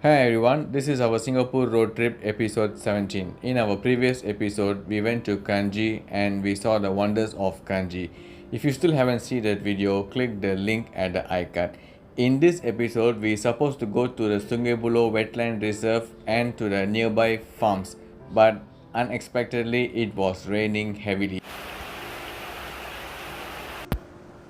Hi everyone, this is our Singapore road trip episode 17. In our previous episode, we went to Kanji and we saw the wonders of Kanji. If you still haven't seen that video, click the link at the icon. In this episode, we supposed to go to the Sungei Wetland Reserve and to the nearby farms, but unexpectedly it was raining heavily.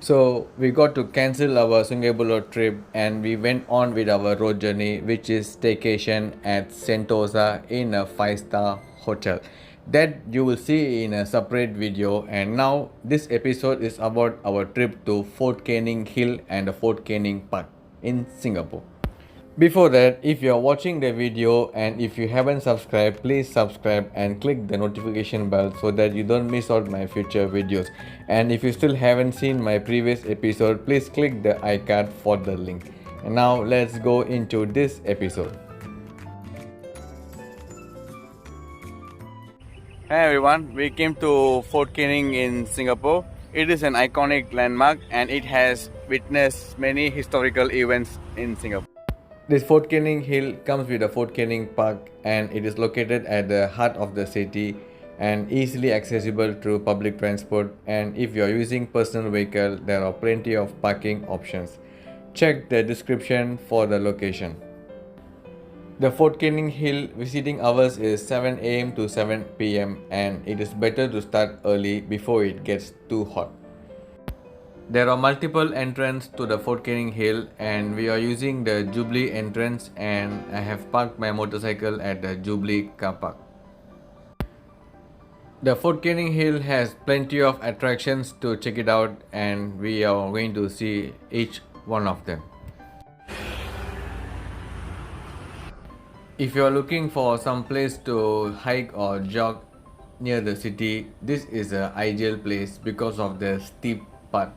So we got to cancel our Singapore trip and we went on with our road journey, which is staycation at Sentosa in a 5-star hotel. That you will see in a separate video. And now this episode is about our trip to Fort Canning Hill and the Fort Canning Park in Singapore. Before that, if you are watching the video and if you haven't subscribed, please subscribe and click the notification bell so that you don't miss out my future videos. And if you still haven't seen my previous episode, please click the icon for the link. And now let's go into this episode. Hi everyone, we came to Fort Canning in Singapore. It is an iconic landmark and it has witnessed many historical events in Singapore. This Fort Canning Hill comes with a Fort Canning Park and it is located at the heart of the city and easily accessible through public transport, and if you are using personal vehicle there are plenty of parking options. Check the description for the location. The Fort Canning Hill visiting hours is 7 am to 7 pm and it is better to start early before it gets too hot. There are multiple entrances to the Fort Canning Hill and we are using the Jubilee entrance, and I have parked my motorcycle at the Jubilee car park. The Fort Canning Hill has plenty of attractions to check it out and we are going to see each one of them. If you are looking for some place to hike or jog near the city, this is an ideal place because of the steep part.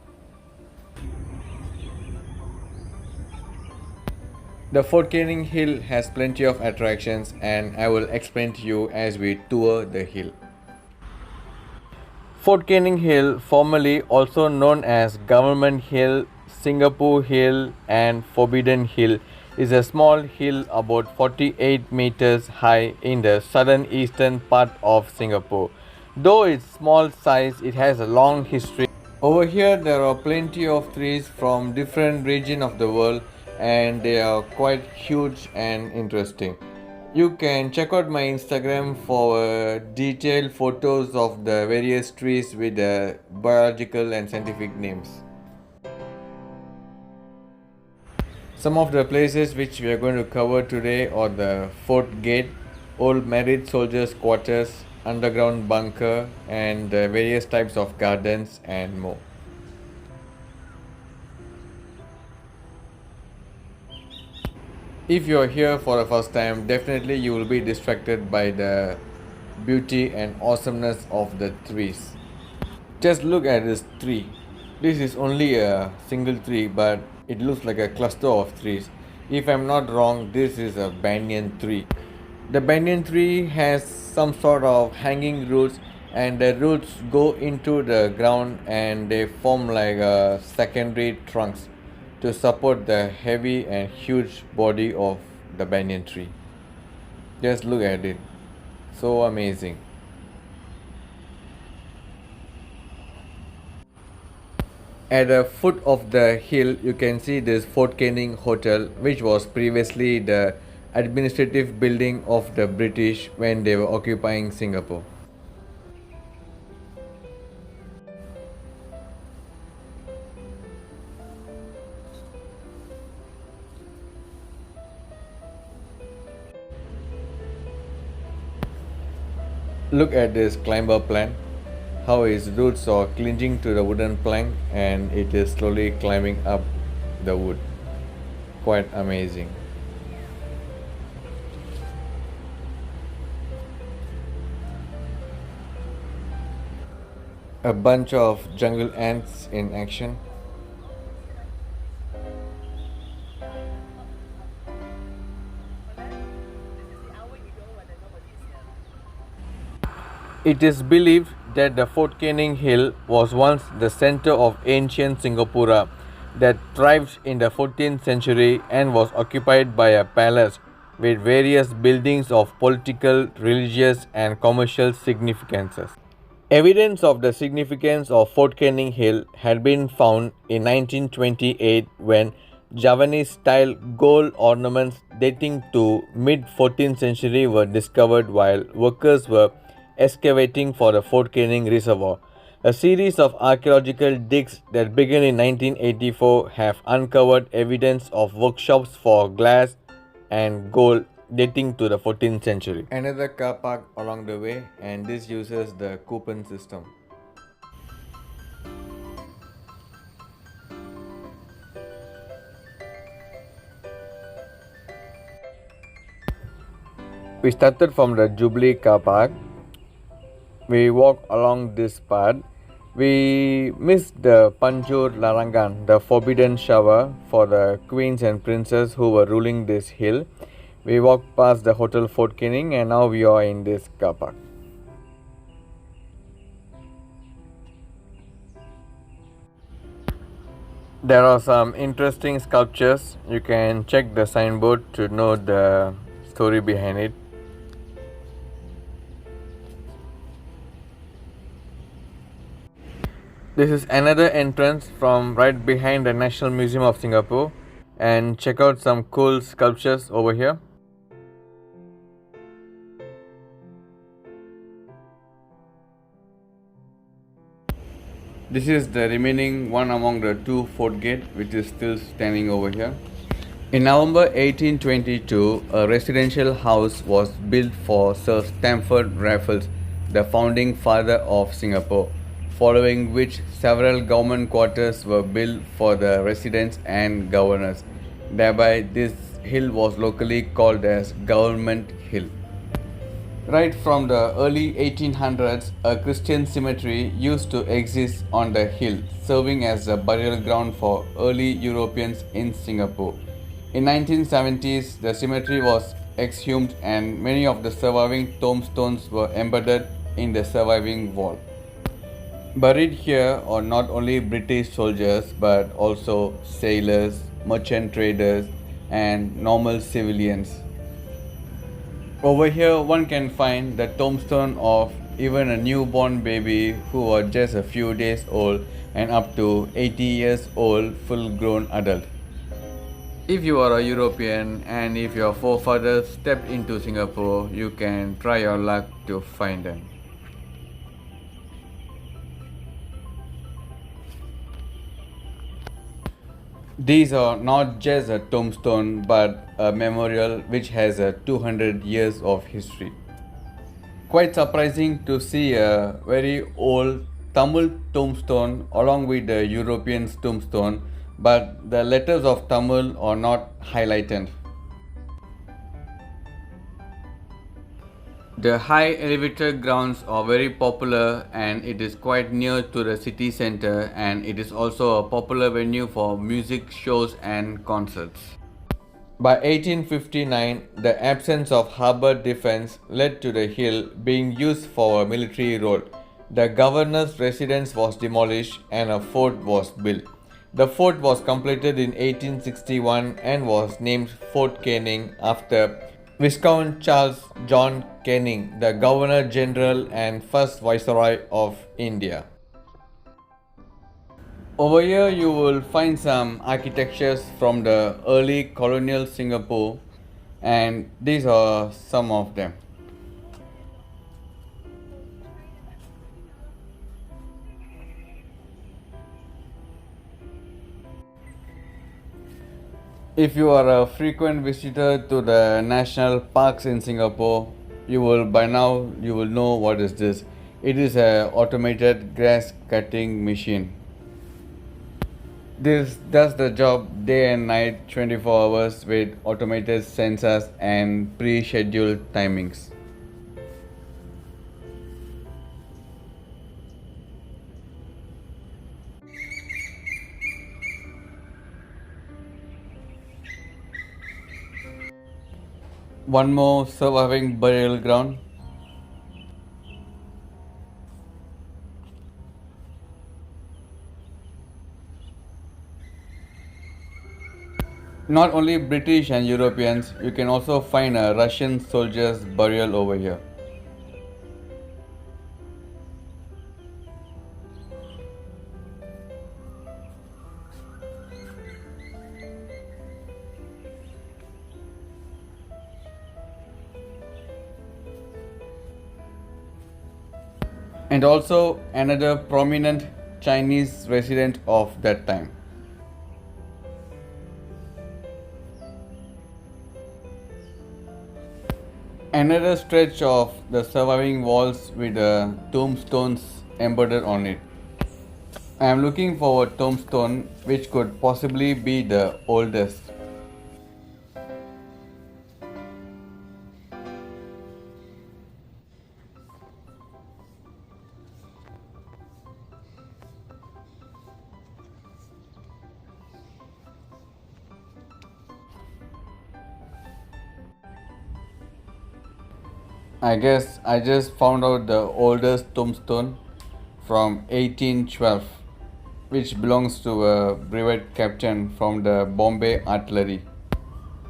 The Fort Canning Hill has plenty of attractions and I will explain to you as we tour the hill. Fort Canning Hill, formerly also known as Government Hill, Singapore Hill and Forbidden Hill, is a small hill about 48 meters high in the southern eastern part of Singapore. Though its small size, it has a long history. Over here there are plenty of trees from different regions of the world and they are quite huge and interesting. You can check out my Instagram for detailed photos of the various trees with the biological and scientific names. Some of the places which we are going to cover today are the Fort Gate, Old Married Soldiers Quarters, Underground Bunker and the various types of gardens and more. If you are here for the first time, definitely you will be distracted by the beauty and awesomeness of the trees. Just look at this tree. This is only a single tree, but it looks like a cluster of trees. If I'm not wrong, this is a banyan tree. The banyan tree has some sort of hanging roots and the roots go into the ground and they form like a secondary trunks to support the heavy and huge body of the banyan tree. Just look at it. So amazing. At the foot of the hill, you can see this Fort Canning Hotel, which was previously the administrative building of the British when they were occupying Singapore. Look at this climber plant, how its roots are clinging to the wooden plank and it is slowly climbing up the wood. Quite amazing. A bunch of jungle ants in action. It is believed that the Fort Canning Hill was once the center of ancient Singapura that thrived in the 14th century and was occupied by a palace with various buildings of political, religious, and commercial significances. Evidence of the significance of Fort Canning Hill had been found in 1928 when Javanese style gold ornaments dating to mid 14th century were discovered while workers were excavating for the Fort Canning Reservoir. A series of archaeological digs that began in 1984 have uncovered evidence of workshops for glass and gold dating to the 14th century. Another car park along the way, and this uses the coupon system. We started from the Jubilee car park. We walked along this path. We missed the Panjur Larangan, the forbidden shower for the queens and princes who were ruling this hill. We walked past the Hotel Fort Canning and now we are in this car park. There are some interesting sculptures. You can check the signboard to know the story behind it. This is another entrance from right behind the National Museum of Singapore, and check out some cool sculptures over here. This is the remaining one among the two fort gate which is still standing over here. In November 1822, a residential house was built for Sir Stamford Raffles, the founding father of Singapore, following which several government quarters were built for the residents and governors. Thereby, this hill was locally called as Government Hill. Right from the early 1800s, a Christian cemetery used to exist on the hill, serving as a burial ground for early Europeans in Singapore. In 1970s, the cemetery was exhumed and many of the surviving tombstones were embedded in the surviving wall. Buried here are not only British soldiers but also sailors, merchant traders, and normal civilians. Over here, one can find the tombstone of even a newborn baby who was just a few days old and up to 80 years old full grown adult. If you are a European and if your forefathers stepped into Singapore, you can try your luck to find them. These are not just a tombstone but a memorial which has a 200 years of history. Quite surprising to see a very old Tamil tombstone along with the European tombstone, but the letters of Tamil are not highlighted. The high elevated grounds are very popular and it is quite near to the city center, and it is also a popular venue for music shows and concerts. By 1859, the absence of harbour defence led to the hill being used for a military role. The governor's residence was demolished and a fort was built. The fort was completed in 1861 and was named Fort Canning after Viscount Charles John Canning, the Governor General and first Viceroy of India. Over here you will find some architectures from the early colonial Singapore, and these are some of them. If you are a frequent visitor to the national parks in Singapore, you will know what is this. It is a automated grass cutting machine. This does the job day and night 24 hours with automated sensors and pre-scheduled timings. One more surviving burial ground. Not only British and Europeans, you can also find a Russian soldier's burial over here. And also another prominent Chinese resident of that time. Another stretch of the surviving walls with tombstones embedded on it. I am looking for a tombstone which could possibly be the oldest. I guess I just found out the oldest tombstone from 1812, which belongs to a brevet captain from the Bombay Artillery,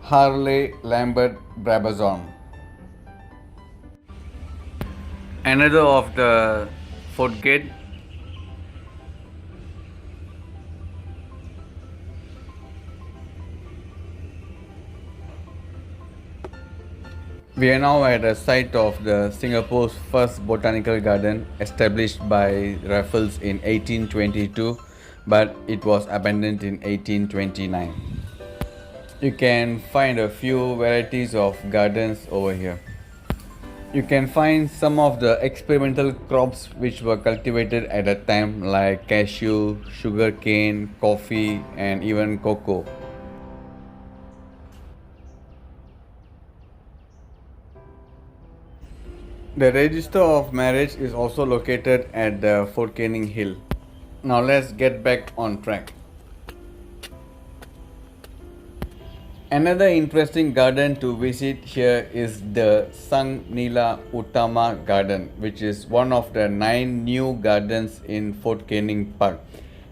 Harley Lambert Brabazon. Another of the fort gate. We are now at the site of the Singapore's first botanical garden established by Raffles in 1822, but it was abandoned in 1829. You can find a few varieties of gardens over here. You can find some of the experimental crops which were cultivated at the time like cashew, sugarcane, coffee and even cocoa. The register of marriage is also located at the Fort Canning Hill. Now let's get back on track. Another interesting garden to visit here is the Sang Nila Utama Garden, which is one of the 9 new gardens in Fort Canning Park.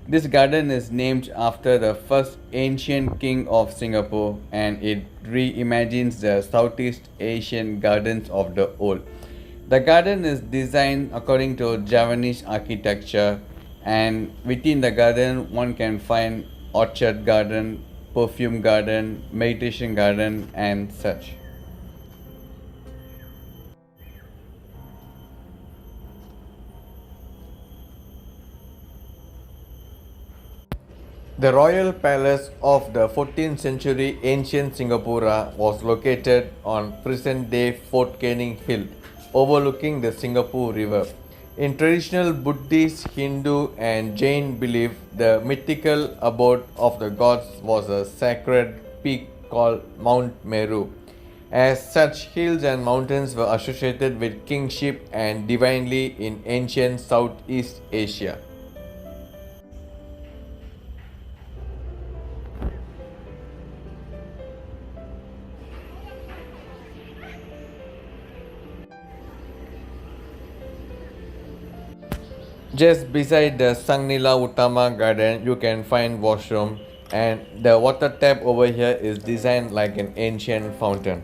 This garden is named after the first ancient king of Singapore and it reimagines the Southeast Asian gardens of the old. The garden is designed according to Javanese architecture, and within the garden one can find orchard garden, perfume garden, meditation garden and such. The royal palace of the 14th century ancient Singapura was located on present-day Fort Canning Hill, overlooking the Singapore River. In traditional Buddhist, Hindu, and Jain belief, the mythical abode of the gods was a sacred peak called Mount Meru. As such, hills and mountains were associated with kingship and divinely in ancient Southeast Asia. Just beside the Sangnila Utama garden, you can find washroom and the water tap over here is designed like an ancient fountain.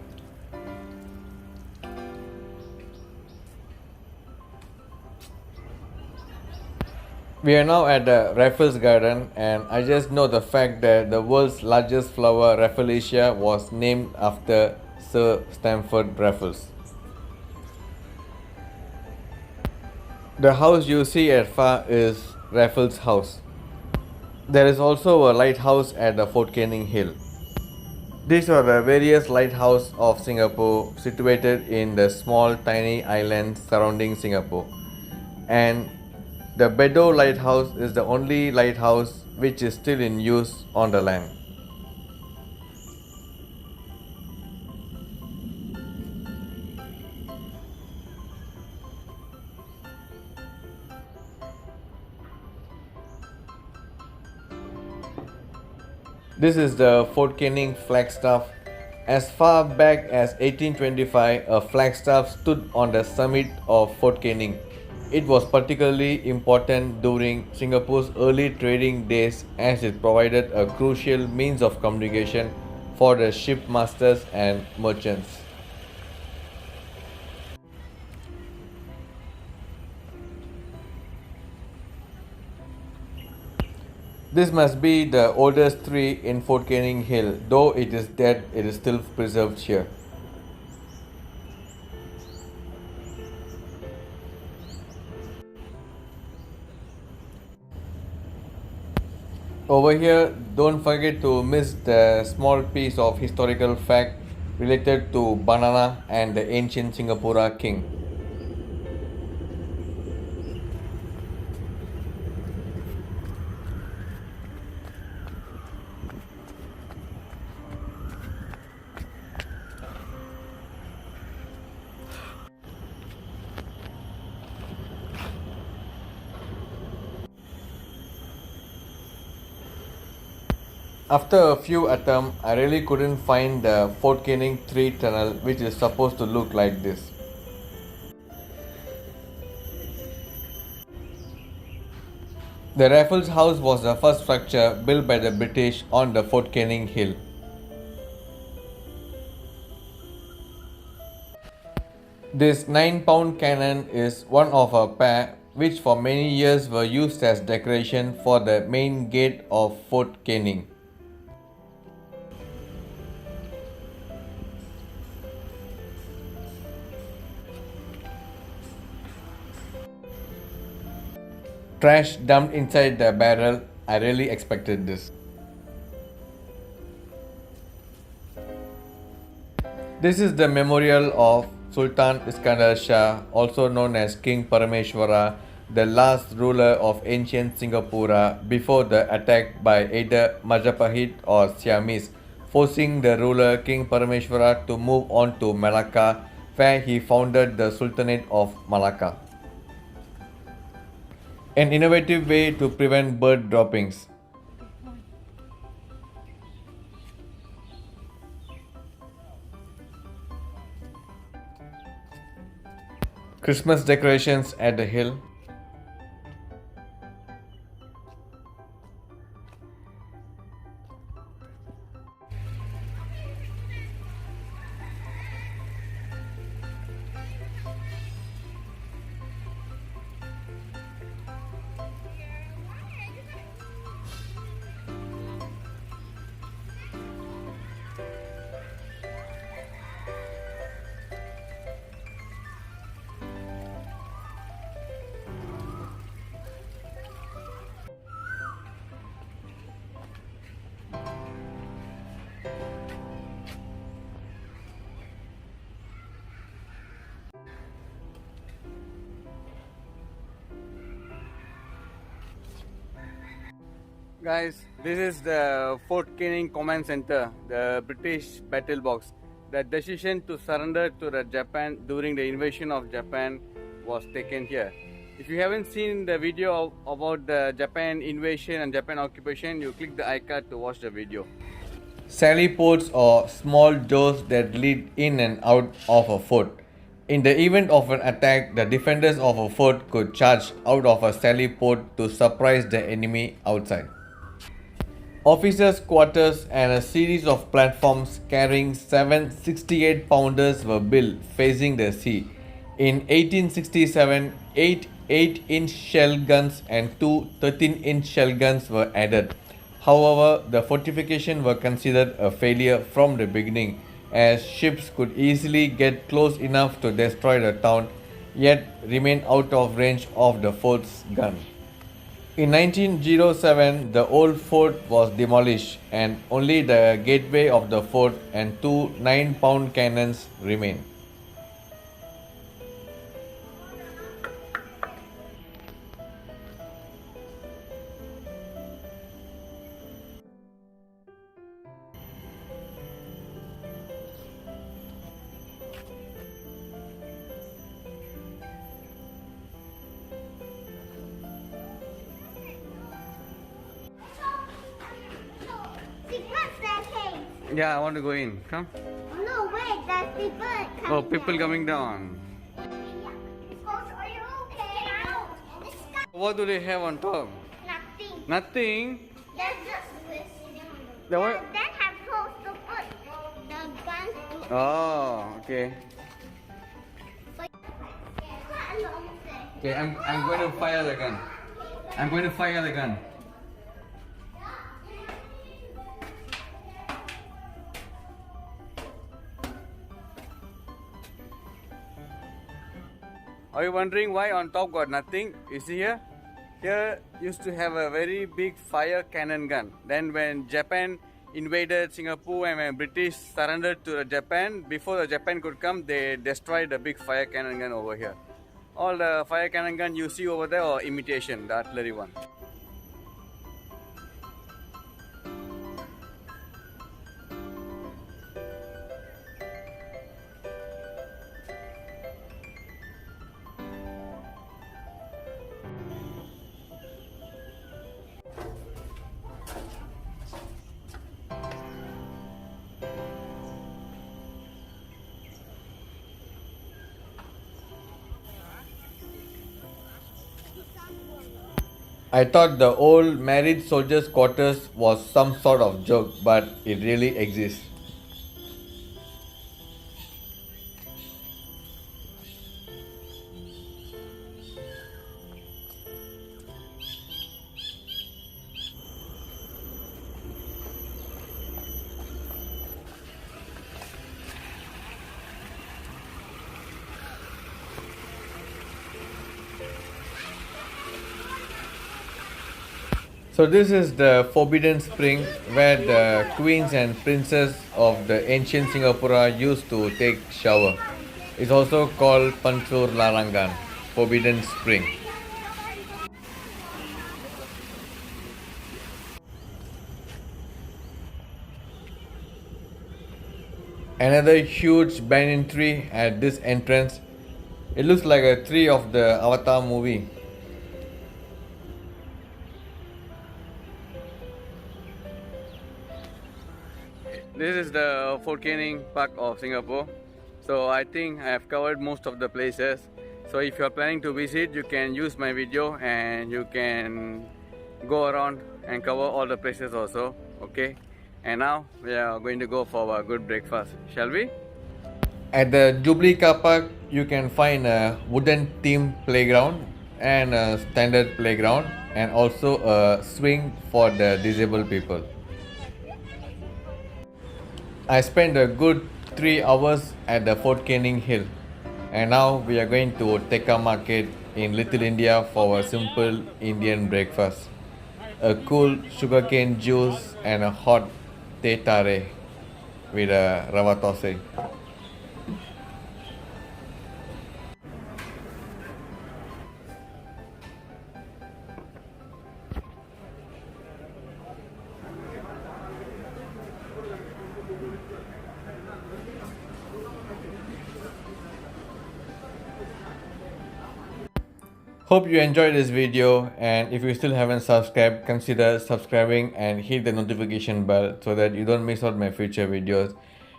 We are now at the Raffles Garden and I just know the fact that the world's largest flower, Rafflesia, was named after Sir Stamford Raffles. The house you see at far is Raffles House. There is also a lighthouse at the Fort Canning Hill. These are the various lighthouses of Singapore situated in the small tiny islands surrounding Singapore. And the Bedo Lighthouse is the only lighthouse which is still in use on the land. This is the Fort Canning flagstaff. As far back as 1825, a flagstaff stood on the summit of Fort Canning. It was particularly important during Singapore's early trading days as it provided a crucial means of communication for the ship masters and merchants. This must be the oldest tree in Fort Canning Hill. Though it is dead, it is still preserved here. Over here, don't forget to miss the small piece of historical fact related to banana and the ancient Singapura king. After a few attempts, I really couldn't find the Fort Canning 3 tunnel, which is supposed to look like this. The Raffles House was the first structure built by the British on the Fort Canning Hill. This 9-pound cannon is one of a pair which for many years were used as decoration for the main gate of Fort Canning. Trash dumped inside the barrel. I really expected this. This is the memorial of Sultan Iskandar Shah, also known as King Parameshwara, the last ruler of ancient Singapura before the attack by either Majapahit or Siamese, forcing the ruler King Parameshwara to move on to Malacca, where he founded the Sultanate of Malacca. An innovative way to prevent bird droppings. Christmas decorations at the hill. Guys, this is the Fort Canning Command Center, the British battle box. The decision to surrender to the Japan during the invasion of Japan was taken here. If you haven't seen the video about the Japan invasion and Japan occupation, you click the icon to watch the video. Sally ports or small doors that lead in and out of a fort. In the event of an attack, the defenders of a fort could charge out of a sally port to surprise the enemy outside. Officers' quarters and a series of platforms carrying 7 68-pounders were built facing the sea. In 1867, 8 8-inch shell guns and 2 13-inch shell guns were added. However, the fortifications were considered a failure from the beginning, as ships could easily get close enough to destroy the town, yet remain out of range of the fort's gun. In 1907, the old fort was demolished and only the gateway of the fort and 2 9-pound cannons remain. Yeah, I want to go in. Come. No, wait, there's people coming. Oh, people coming down. Are you okay? What do they have on top? Nothing. Nothing? There's just this. The what? Then have close to put Oh, okay. Okay, I'm going to fire the gun. I'm going to fire the gun. Are you wondering why on top got nothing? You see here? Here used to have a very big fire cannon gun. Then when Japan invaded Singapore and when British surrendered to Japan, before the Japan could come, they destroyed the big fire cannon gun over here. All the fire cannon gun you see over there are imitation, the artillery one. I thought the old married soldiers' quarters was some sort of joke, but it really exists. So this is the Forbidden Spring where the queens and princes of the ancient Singapura used to take shower. It's also called Pansur Larangan, Forbidden Spring. Another huge banyan tree at this entrance. It looks like a tree of the Avatar movie. This is the Fort Canning Park of Singapore. So I think I have covered most of the places. So if you are planning to visit, you can use my video and you can go around and cover all the places also. Okay. And now we are going to go for a good breakfast. Shall we? At the Jubilee car park, you can find a wooden theme playground and a standard playground and also a swing for the disabled people. I spent a good 3 hours at the Fort Canning Hill, and now we are going to Tekka Market in Little India for a simple Indian breakfast. A cool sugarcane juice and a hot teh tarik with a rava thosai. Hope you enjoyed this video, and if you still haven't subscribed, consider subscribing and hit the notification bell so that you don't miss out my future videos.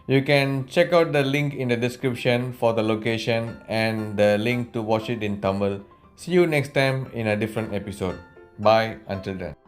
You can check out the link in the description for the location and the link to watch it in Tamil. See you next time in a different episode. Bye until then.